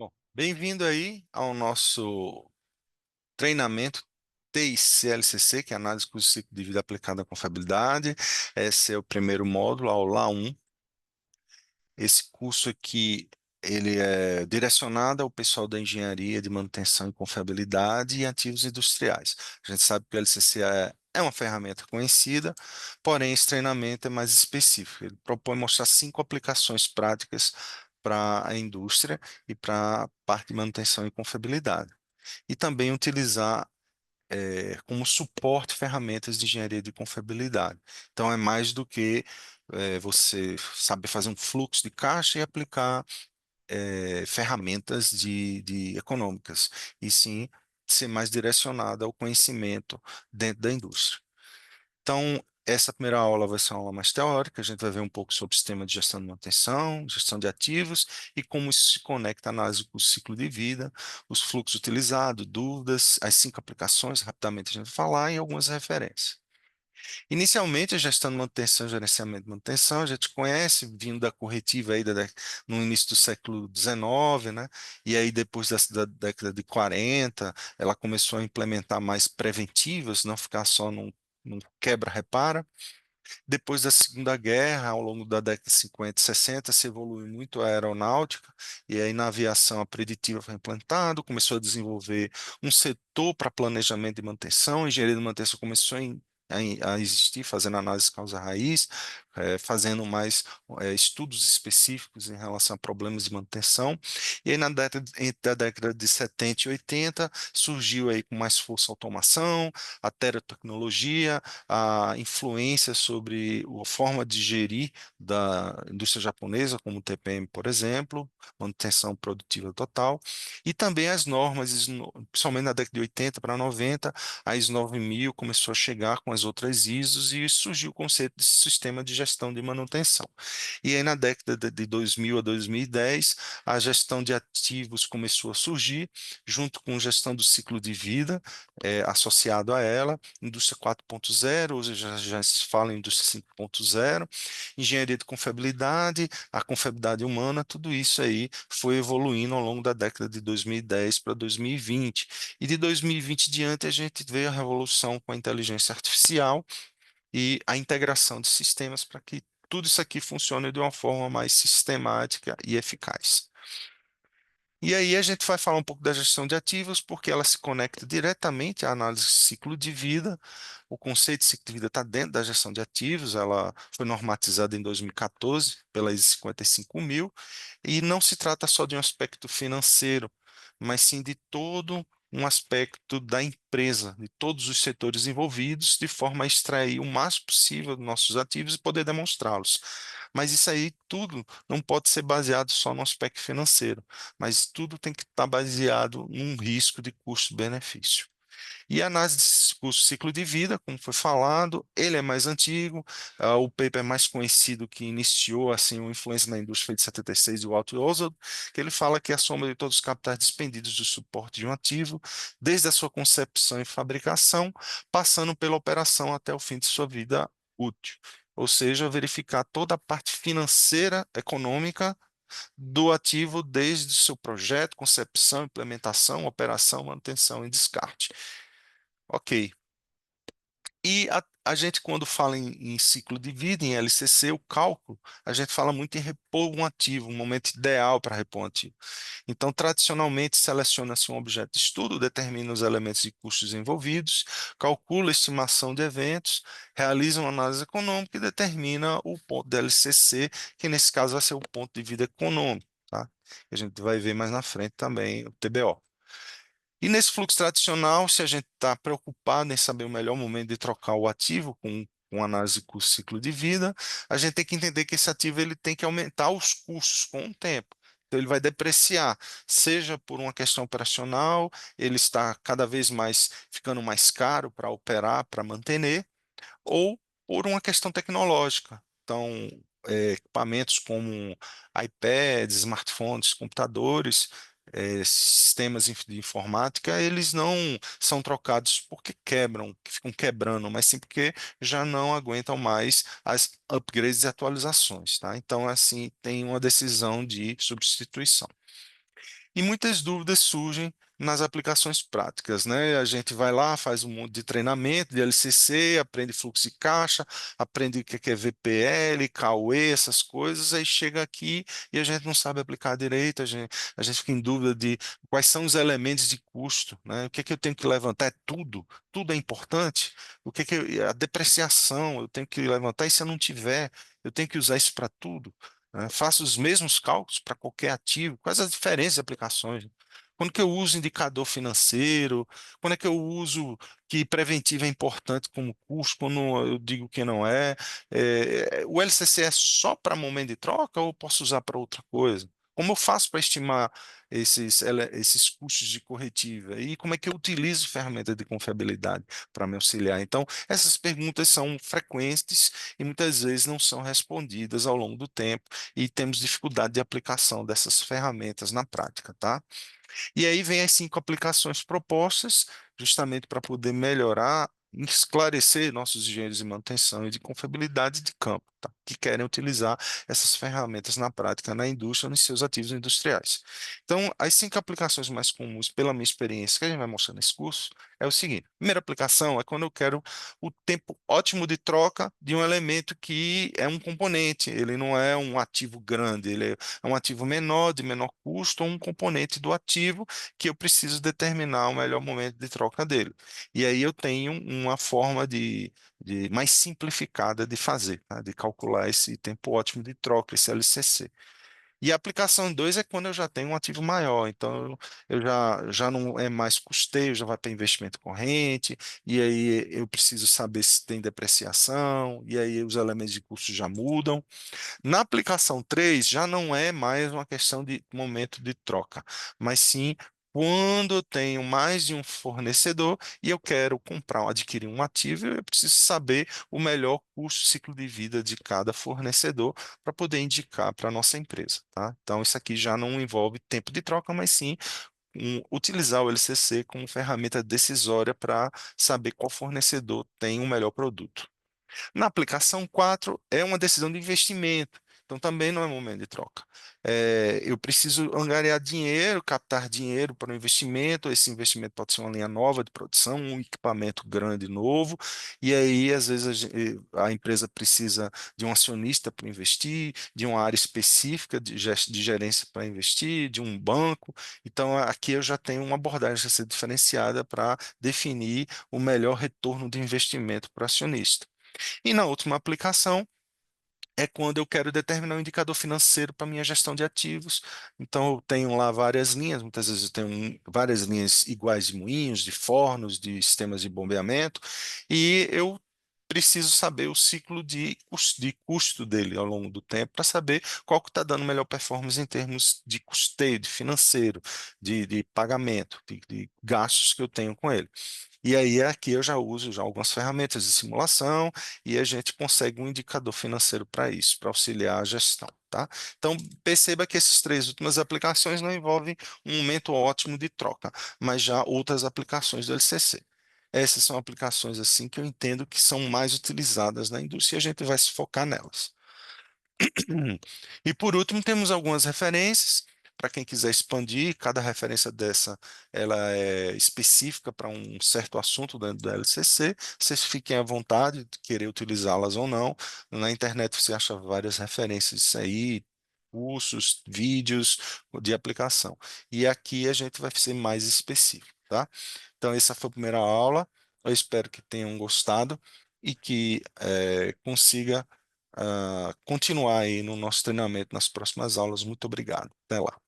Bom, bem-vindo aí ao nosso treinamento TIC-LCC, que é Análise do Ciclo de Vida Aplicada à Confiabilidade. Esse é o primeiro módulo, a aula 1. Esse curso aqui, ele é direcionado ao pessoal da engenharia de manutenção e confiabilidade e ativos industriais. A gente sabe que o LCC é uma ferramenta conhecida, porém esse treinamento é mais específico. Ele propõe mostrar 5 aplicações práticas para a indústria e para a parte de manutenção e confiabilidade. E também utilizar como suporte ferramentas de engenharia de confiabilidade. Então, é mais do que você saber fazer um fluxo de caixa e aplicar ferramentas de econômicas, e sim ser mais direcionada ao conhecimento dentro da indústria. Então, essa primeira aula vai ser uma aula mais teórica, a gente vai ver um pouco sobre o sistema de gestão de manutenção, gestão de ativos e como isso se conecta à análise do ciclo de vida, os fluxos utilizados, dúvidas, as 5 aplicações, rapidamente a gente vai falar, e algumas referências. Inicialmente, a gestão de manutenção e gerenciamento de manutenção, a gente conhece, vindo da corretiva aí no início do século XIX, né? E aí depois da década de 40, ela começou a implementar mais preventivas, não ficar só num quebra-repara. Depois da Segunda Guerra, ao longo da década de 50 e 60, se evoluiu muito a aeronáutica, e aí na aviação a preditiva foi implantado, começou a desenvolver um setor para planejamento de manutenção, a engenharia de manutenção começou a existir, fazendo análise causa-raiz, fazendo mais estudos específicos em relação a problemas de manutenção. E aí entre a década de 70 e 80, surgiu aí com mais força a automação, a terotecnologia, a influência sobre a forma de gerir da indústria japonesa, como o TPM, por exemplo, manutenção produtiva total, e também as normas, principalmente na década de 80 para 90, a ISO 9000 começou a chegar com as outras ISOs e surgiu o conceito de sistema de gestão de manutenção. E aí na década de 2000 a 2010, a gestão de ativos começou a surgir, junto com gestão do ciclo de vida, associado a ela, indústria 4.0, hoje já se fala em indústria 5.0, engenharia de confiabilidade, a confiabilidade humana, tudo isso aí foi evoluindo ao longo da década de 2010 para 2020. E de 2020 diante a gente vê a revolução com a inteligência artificial e a integração de sistemas para que tudo isso aqui funcione de uma forma mais sistemática e eficaz. E aí a gente vai falar um pouco da gestão de ativos, porque ela se conecta diretamente à análise de ciclo de vida. O conceito de ciclo de vida está dentro da gestão de ativos, ela foi normatizada em 2014 pela ISO 55000, e não se trata só de um aspecto financeiro, mas sim de todo um aspecto da empresa, de todos os setores envolvidos, de forma a extrair o máximo possível dos nossos ativos e poder demonstrá-los. Mas isso aí tudo não pode ser baseado só no aspecto financeiro, mas tudo tem que estar baseado num risco de custo-benefício. E a análise de ciclo de vida, como foi falado, ele é mais antigo, o paper é mais conhecido que iniciou assim uma influência na indústria foi de 76 de Walt Oswald, que ele fala que é a soma de todos os capitais despendidos do suporte de um ativo, desde a sua concepção e fabricação, passando pela operação até o fim de sua vida útil. Ou seja, verificar toda a parte financeira, econômica do ativo desde o seu projeto, concepção, implementação, operação, manutenção e descarte. Ok. E a gente, quando fala em ciclo de vida, em LCC, o cálculo, a gente fala muito em repor um ativo, um momento ideal para repor um ativo. Então, tradicionalmente, seleciona-se um objeto de estudo, determina os elementos e custos envolvidos, calcula a estimação de eventos, realiza uma análise econômica e determina o ponto de LCC, que nesse caso vai ser o ponto de vida econômico, tá? A gente vai ver mais na frente também o TBO. E nesse fluxo tradicional, se a gente está preocupado em saber o melhor momento de trocar o ativo com análise de custo ciclo de vida, a gente tem que entender que esse ativo ele tem que aumentar os custos com o tempo. Então, ele vai depreciar, seja por uma questão operacional, ele está cada vez mais ficando mais caro para operar, para manter, ou por uma questão tecnológica. Então, equipamentos como iPads, smartphones, computadores, sistemas de informática, eles não são trocados porque quebram, que ficam quebrando, mas sim porque já não aguentam mais as upgrades e atualizações, tá? Então, assim, tem uma decisão de substituição. E muitas dúvidas surgem nas aplicações práticas, né? A gente vai lá, faz um monte de treinamento de LCC, aprende fluxo de caixa, aprende o que é VPL, KUE, essas coisas, aí chega aqui e a gente não sabe aplicar direito, a gente fica em dúvida de quais são os elementos de custo, né? O que é que eu tenho que levantar? É tudo? Tudo é importante? O que é a depreciação eu tenho que levantar e se eu não tiver, eu tenho que usar isso para tudo? Né? Faço os mesmos cálculos para qualquer ativo. Quais as diferentes aplicações? Quando que eu uso indicador financeiro? Quando é que eu uso que preventivo é importante como custo? Quando eu digo que não é? O LCC é só para momento de troca ou eu posso usar para outra coisa? Como eu faço para estimar esses custos de corretiva? E como é que eu utilizo ferramenta de confiabilidade para me auxiliar? Então, essas perguntas são frequentes e muitas vezes não são respondidas ao longo do tempo e temos dificuldade de aplicação dessas ferramentas na prática, tá? E aí vem as 5 aplicações propostas, justamente para poder melhorar, esclarecer nossos engenheiros de manutenção e de confiabilidade de campo, tá? Que querem utilizar essas ferramentas na prática, na indústria, nos seus ativos industriais. Então, as 5 aplicações mais comuns, pela minha experiência, que a gente vai mostrar nesse curso, é o seguinte: primeira aplicação é quando eu quero o tempo ótimo de troca de um elemento que é um componente, ele não é um ativo grande, ele é um ativo menor, de menor custo, ou um componente do ativo que eu preciso determinar o melhor momento de troca dele. E aí eu tenho uma forma de mais simplificada de fazer, tá? De calcular esse tempo ótimo de troca, esse LCC. E a aplicação 2 é quando eu já tenho um ativo maior, então eu já não é mais custeio, já vai para investimento corrente, e aí eu preciso saber se tem depreciação, e aí os elementos de custo já mudam. Na aplicação 3 já não é mais uma questão de momento de troca, mas sim quando eu tenho mais de um fornecedor e eu quero comprar ou adquirir um ativo, eu preciso saber o melhor custo ciclo de vida de cada fornecedor para poder indicar para a nossa empresa, tá? Então, isso aqui já não envolve tempo de troca, mas sim utilizar o LCC como ferramenta decisória para saber qual fornecedor tem o melhor produto. Na aplicação 4 é uma decisão de investimento, então também não é momento de troca. Eu preciso angariar dinheiro, captar dinheiro para o investimento. Esse investimento pode ser uma linha nova de produção, um equipamento grande novo, e aí às vezes a empresa precisa de um acionista para investir, de uma área específica de gerência para investir, de um banco. Então aqui eu já tenho uma abordagem a ser diferenciada para definir o melhor retorno de investimento para o acionista. E na última aplicação é quando eu quero determinar um indicador financeiro para minha gestão de ativos. Então, eu tenho lá várias linhas, muitas vezes eu tenho várias linhas iguais de moinhos, de fornos, de sistemas de bombeamento, e eu preciso saber o ciclo de custo dele ao longo do tempo para saber qual que está dando melhor performance em termos de custeio, de financeiro, de pagamento, de gastos que eu tenho com ele. E aí aqui eu já uso já algumas ferramentas de simulação e a gente consegue um indicador financeiro para isso, para auxiliar a gestão, tá? Então perceba que essas 3 últimas aplicações não envolvem um momento ótimo de troca, mas já outras aplicações do LCC. Essas são aplicações assim que eu entendo que são mais utilizadas na indústria e a gente vai se focar nelas. E por último, temos algumas referências para quem quiser expandir. Cada referência dessa ela é específica para um certo assunto dentro do LCC. Vocês fiquem à vontade de querer utilizá-las ou não. Na internet você acha várias referências disso aí, cursos, vídeos de aplicação. E aqui a gente vai ser mais específico, tá? Então, essa foi a primeira aula. Eu espero que tenham gostado e que consiga continuar aí no nosso treinamento nas próximas aulas. Muito obrigado. Até lá.